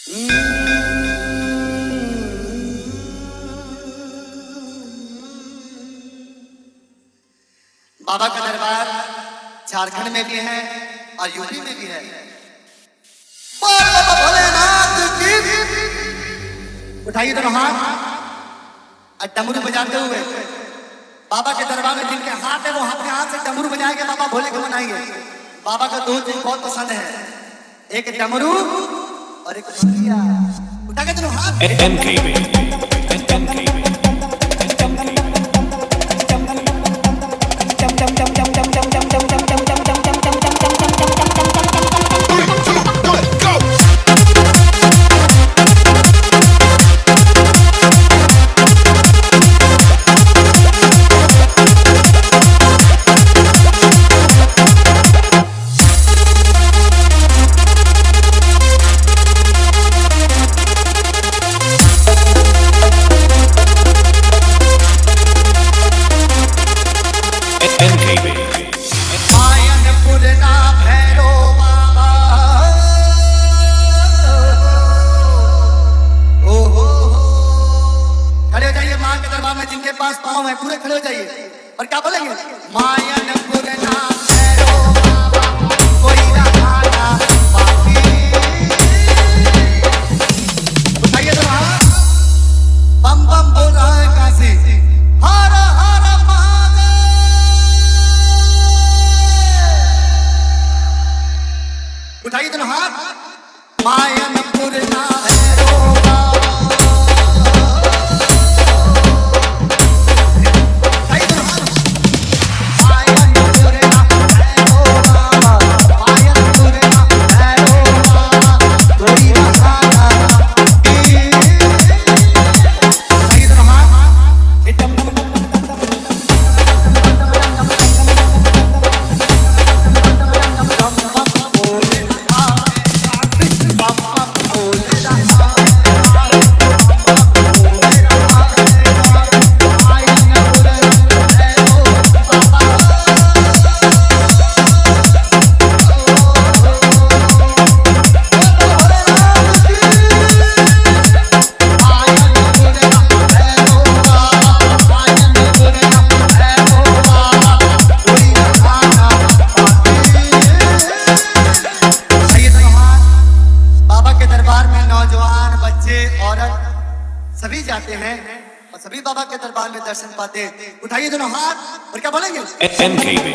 बाबा का दरबार झारखंड में भी है और यूपी में भी है। बाबा भोलेनाथ की उठाइए दोनों हाथ और डमरू बजाते हुए बाबा के दरबार में जिनके हाथ है वो अपने हाथ से डमरू बजाएंगे, बाबा भोले को मनाएंगे। बाबा का दो चीज बहुत पसंद है, एक डमरू और एक भंगिया। उठा के दोनों हाथ। जिनके पास पाँव है पूरे खड़े हो जाइए और क्या बोलेंगे? मायन पुरना भैरो बाबा कोई रहा बाकी। उठाइए तो हाथ, बम बम बोल रहा है काशी, हर हर महादेव। उठाइए तो हाथ, मायन पुरना सभी जाते हैं और सभी बाबा के दरबार में दर्शन पाते हैं। उठाइए दोनों हाथ और क्या बोलेंगे? NKB.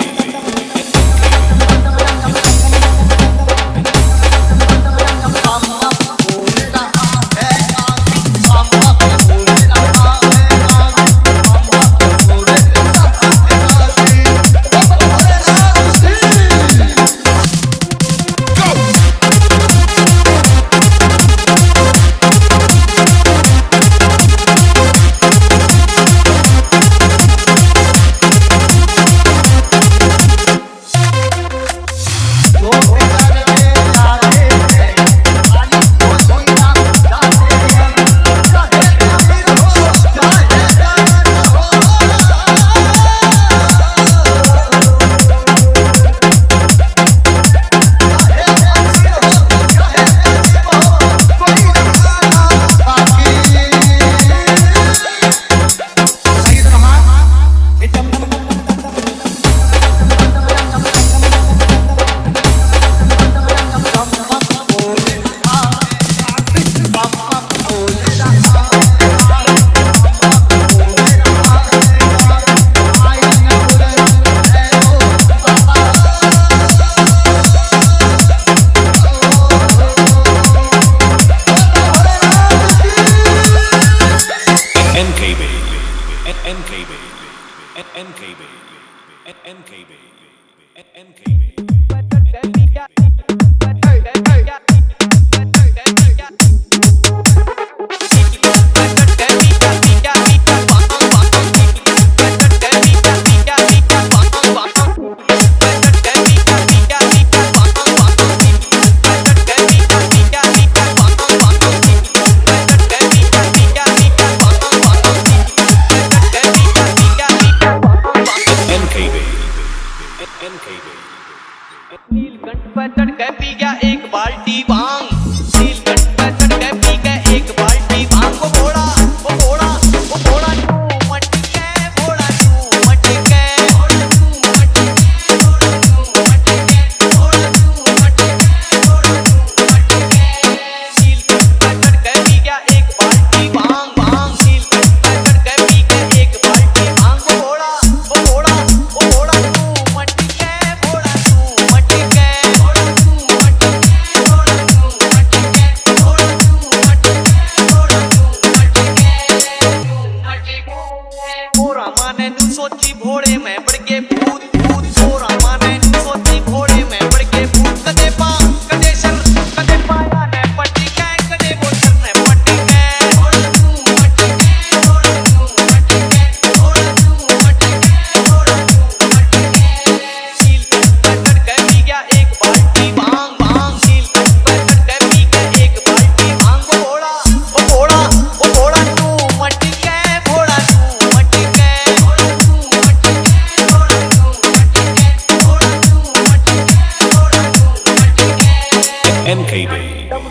MKB डम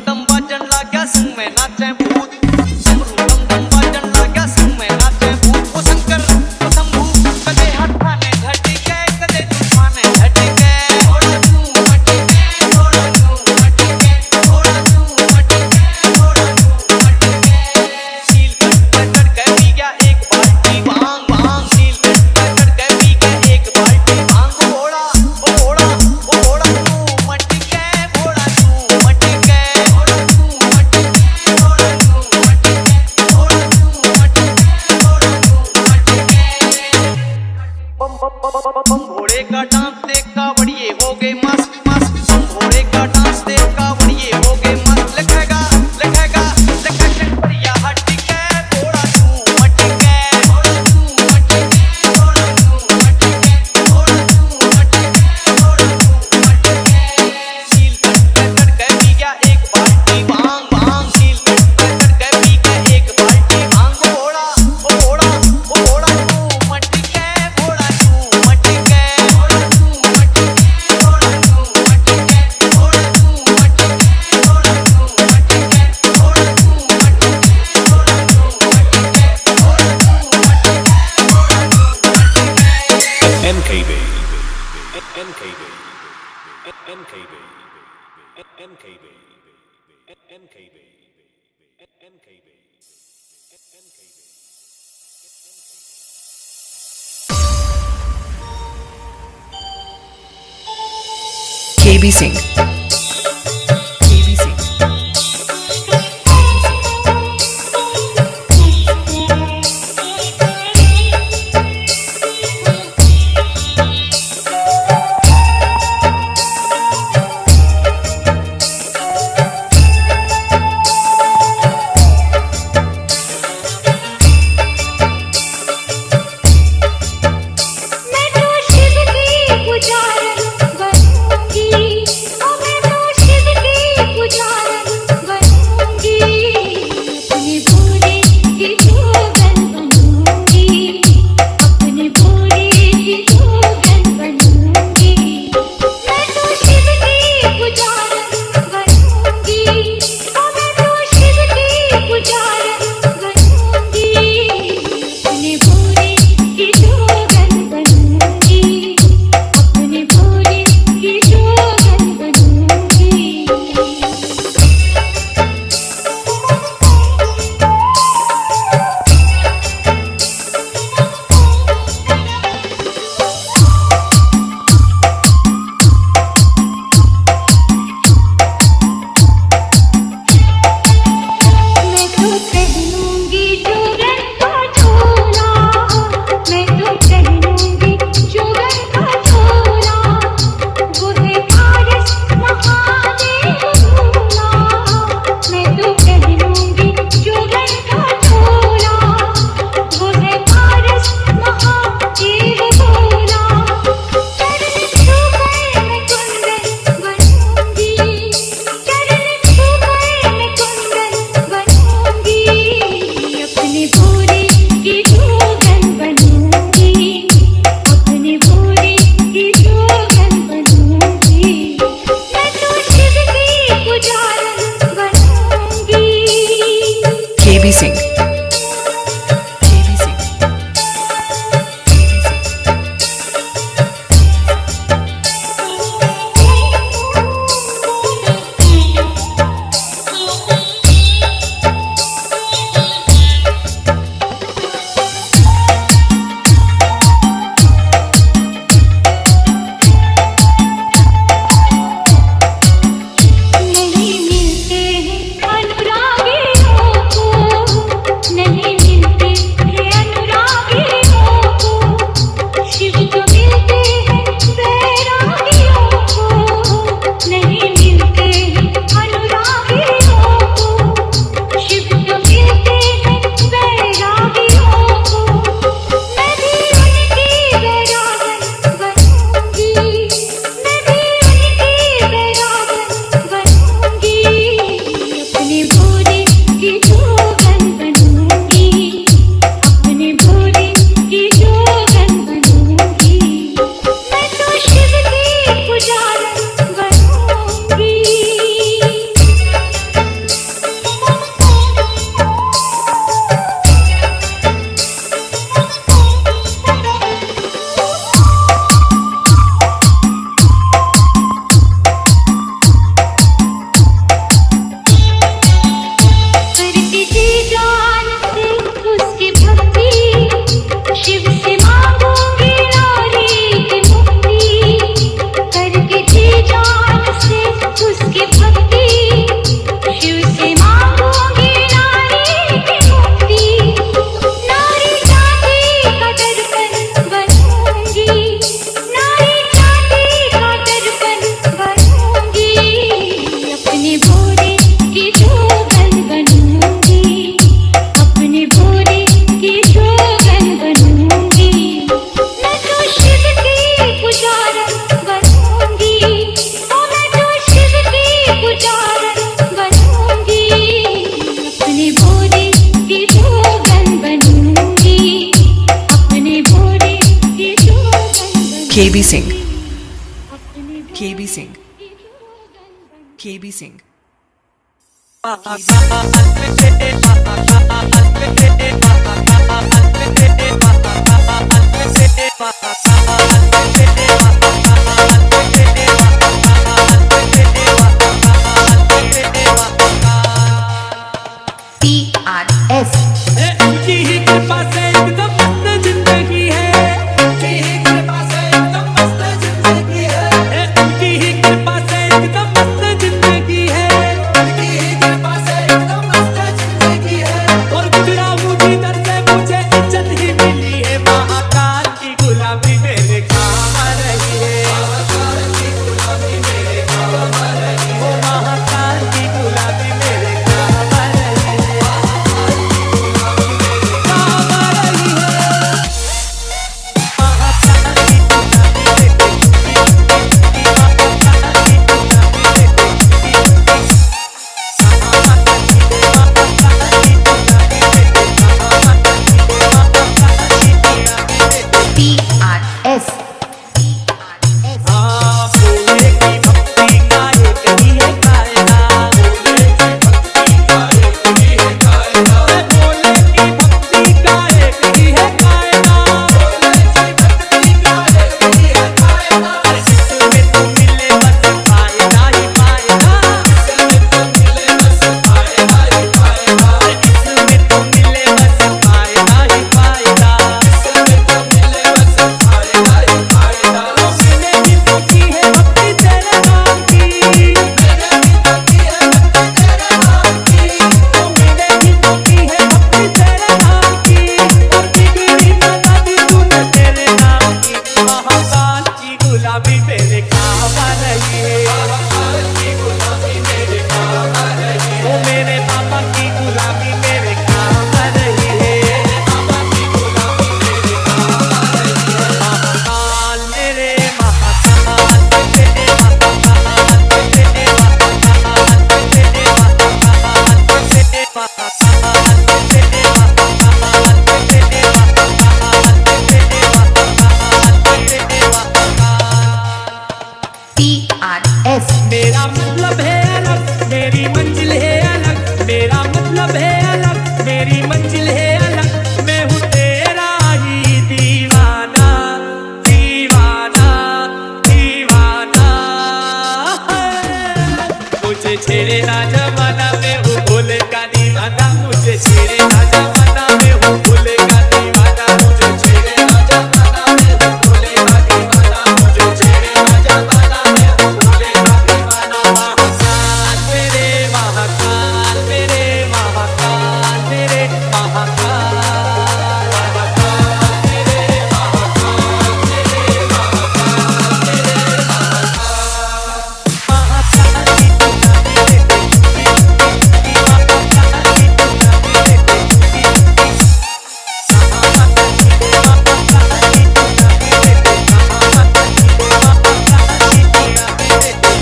डम बाजन लाग्या संग में नाचे भूत डम डम बाजन लाग्या संग में नाचे भूत वो शंकर वो शंभू कदे हठाने घट के कदे तूफाने हट के थोड़ा तू हट के थोड़ा तू हट के थोड़ा तू हट के थोड़ा तू हट के सील कट के पी गया एक बाल्टी भांग भांग सील कट के पी गया एक बाल्टी भांग घोड़ा तू मट के घोड़ा तू मट के घोड़ा तू मट के घोड़ा तू मट के घोड़ा तू मट के घोड़ा तू मट के घोड़े का डांस देख कावड़िए हो गए मस्त मस्त घोड़े का डांस देख कावड़िए हो गए मस्त लिखेगा बढ़िया हट के घोड़ा तू मट के घोड़ा तू मट के घोड़ा तू मट के घोड़ा तू मट के घोड़ा तू मट के सील कट के पी गया एक बाल्टी भांग भांग सील कट के पी गया एक बाल्टी भांग घोड़ा तू मट के घोड़ा तू मट के घोड़ा तू मट के घोड़ा तू मट के घोड़ा तू मट के घोड़ा तू मट के घोड़ा तू मट के घोड़ा तू मट के घोड़ा तू मट के MKB MKB MKB MKB MKB MKB KB Singh. KB Singh. मैं तो शिव की पुजारन बनूंगी, अब अपने भोरे की जोगन बनूंगी, अपने भोरे की जोगन बनूंगी। मैं तो शिव की पुजारन बनूंगी, ओ मैं तो शिव की पुजारन बनूंगी। अपने भोरे की जोगन बनूंगी, अपने भोरे की जोगन बनूंगी। KB Singh, KB Singh, KB Singh. TRS उनकी ही कृपा से एकदम मस्त जिंदगी है, उनकी ही कृपा से एकदम मस्त जिंदगी है, उनकी ही कृपा से एकदम मस्त जिंदगी है, उनकी ही कृपा से एकदम मस्त जिंदगी है। और गुजरा मुझी दर से मुझे इज्जत ही मिली है, महाकाल की गुलामी मेरे काम आ रही है, महाकाल की गुलामी मेरे काम आ रही है, ओ महाकाल की गुलामी मेरे काम आ रही है। TRS भोले की भक्ति का एक ही है कायदा, भोले की भक्ति का एक ही है कायदा, भोले की भक्ति का एक ही है कायदा, भोले की भक्ति का एक ही है कायदा। इसमें तो मिले बस फायदा ही फायदा, इसमें तो मिले बस फायदा ही फायदा, इसमें तो मिले बस फायदा ही फायदा, इसमें तो मिले बस फायदा ही फायदा। मैंने भी तो की है भक्ति तेरे नाम की, मैंने भी तो की है भक्ति तेरे नाम की, मैंने भी तो की है भक्ति तेरे नाम की, और बिगड़ी ना दादी तूने तेरे नाम की। महाकाल की गुलामी मेरे काम आ रही है, महाकाल की गुलामी मेरे काम आ रही है, ओ मेरे बाबा की गुलामी मेरे काम आ रही है, बाबा की गुलामी मेरे काम आ रही है। महाकाल मेरे महाकाल तेरे महाकाल तेरे महाकाल तेरे महाकाल तेरे महाकाल तेरे महाकाल तेरे महाकाल तेरे महाकाल। TRS मेरा मतलब है अलग, मेरी मंजिल है अलग, मेरा मतलब है अलग, मेरी मंजिल है अलग। मैं हूँ तेरा ही दीवाना, दीवाना, दीवाना। मुझे छेड़े ना जमाना, मैं हूँ भोले का दीवाना, मुझे छेड़े ना जमाना, मैं हूँ भोले का दीवाना, मुझे छेड़े ना जमाना, मैं हूँ भोले का दीवाना, मुझे छेड़े ना जमाना, मैं हूँ भोले का दीवाना। महाकाल मेरे महाकाल मेरे महाकाल मेरे महाकाल, महाकाल मेरे महाकाल मेरे महाकाल मेरे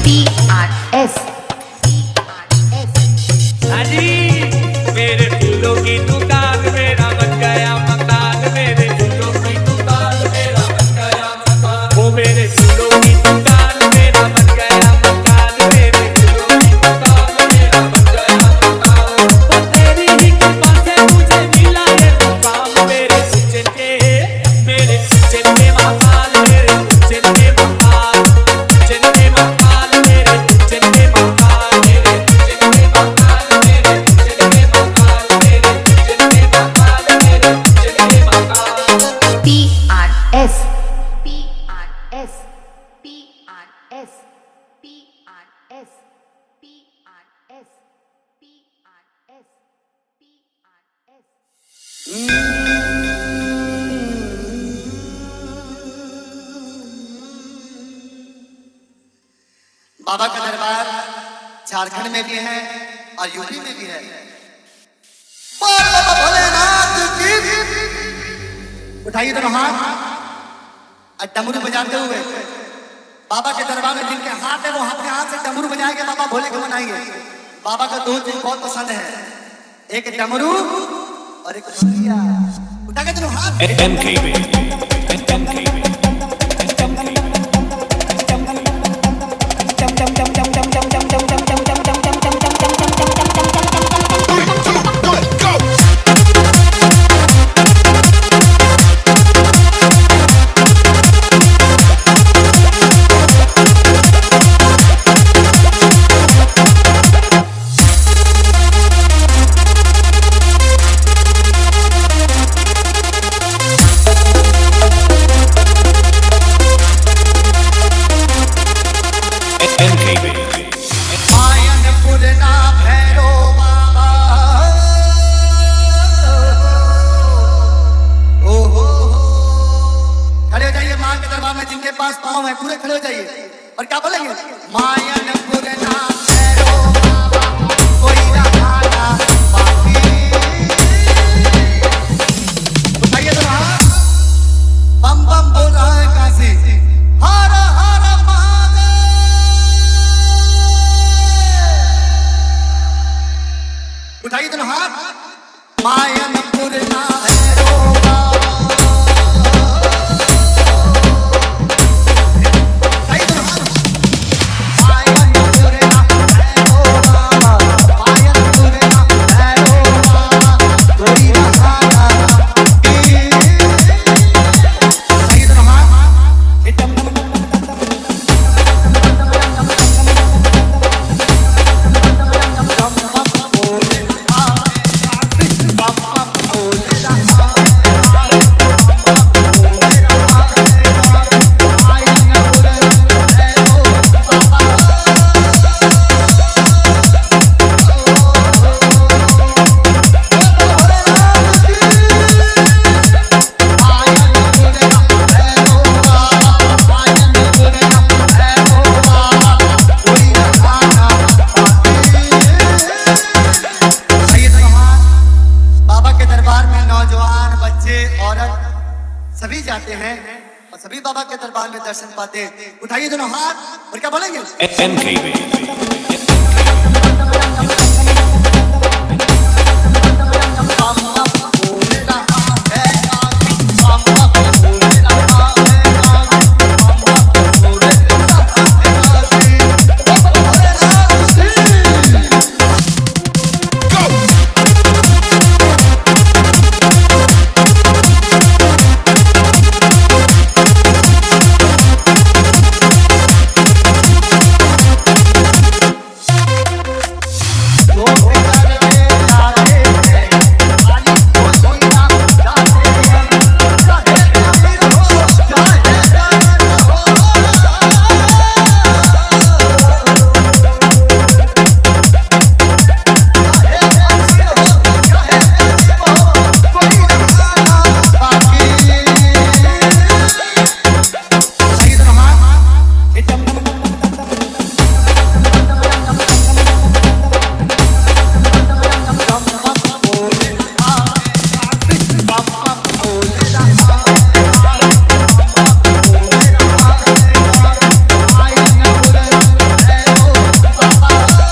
TRS अजी मेरे फूलों की दुकान मेरा बन गया मकान, मेरे फूलों की दुकान मेरा बन गया मकान, वो मेरे फूलों की दुकान मेरा बन गया मकान, मेरे फूलों की दुकान मेरा बन गया मकान। वो तेरी ही कृपा से मुझे मिला ये मुकाम, मेरे उज्जैन के महाकाल, मेरे उज्जैन के महाकाल, उज्जैन के महाकाल, मेरे उज्जैन के महाकाल, मेरे उज्जैन के महाकाल, मेरे उज्जैन के महाकाल, मेरे उज्जैन के महाकाल, मेरे उज्जैन के Mahakal. TRS TRS TRS TRS TRS TRS TRS बाबा का दरबार झारखंड में भी है और यूपी में भी है। बोल बाबा भोलेनाथ की। उठाइए दोनों हाथ और डमरू बजाते हुए बाबा के दरबार में जिनके हाथ है वो अपने हाथ से डमरू बजाएंगे, बाबा भोले को मनाएंगे। बाबा का दो चीज बहुत पसंद है, एक डमरू और एक भंगिया। उठा के दोनों हाथ। NKB. जिनके पास पाँव है पूरे खड़े हो जाइए और क्या बोलेंगे? मायन पुरना भैरो बाबा कोई रहा बाकी। उठाइए तो हाथ, बम बम बोल रहा है काशी, हर हर महादेव। उठाइए तो हाथ, मायन पुरना भैरो बाबा। सभी जाते हैं और सभी बाबा के दरबार में दर्शन पाते हैं। उठाइए दोनों हाथ और क्या बोलेंगे? NKB.